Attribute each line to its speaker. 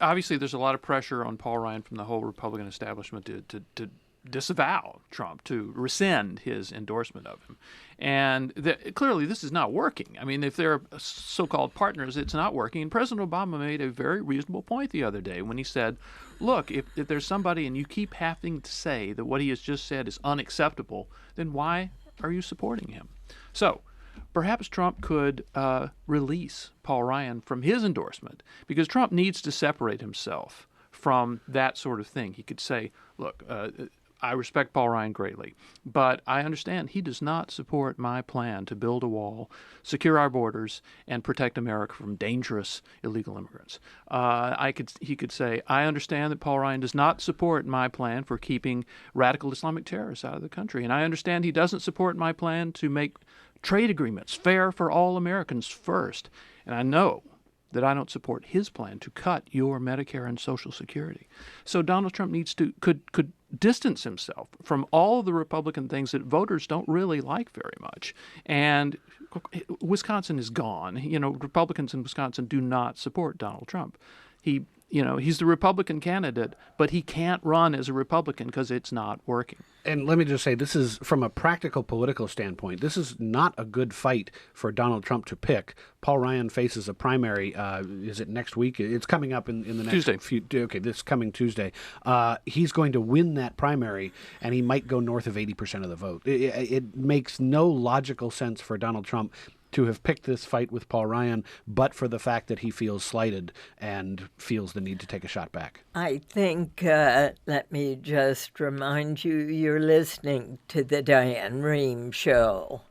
Speaker 1: obviously there's a lot of pressure on Paul Ryan from the whole Republican establishment to disavow Trump, to rescind his endorsement of him. And clearly this is not working. I mean, if they're so-called partners, it's not working. And President Obama made a very reasonable point the other day when he said, look, if there's somebody and you keep having to say that what he has just said is unacceptable, then why are you supporting him? So perhaps Trump could release Paul Ryan from his endorsement, because Trump needs to separate himself from that sort of thing. He could say, look, I respect Paul Ryan greatly, but I understand he does not support my plan to build a wall, secure our borders, and protect America from dangerous illegal immigrants. He could say, I understand that Paul Ryan does not support my plan for keeping radical Islamic terrorists out of the country, and I understand he doesn't support my plan to make trade agreements fair for all Americans first, and I know that I don't support his plan to cut your Medicare and Social Security. So Donald Trump could distance himself from all the Republican things that voters don't really like very much. And Wisconsin is gone. Republicans in Wisconsin do not support Donald Trump. He's the Republican candidate, but he can't run as a Republican because it's not working.
Speaker 2: And let me just say, this is, from a practical political standpoint, this is not a good fight for Donald Trump to pick. Paul Ryan faces a primary, is it next week? It's coming up in the next
Speaker 1: Tuesday.
Speaker 2: Okay, this coming Tuesday. He's going to win that primary, and he might go north of 80% of the vote. It makes no logical sense for Donald Trump to have picked this fight with Paul Ryan, but for the fact that he feels slighted and feels the need to take a shot back.
Speaker 3: I think, let me just remind you, you're listening to the Diane Rehm Show.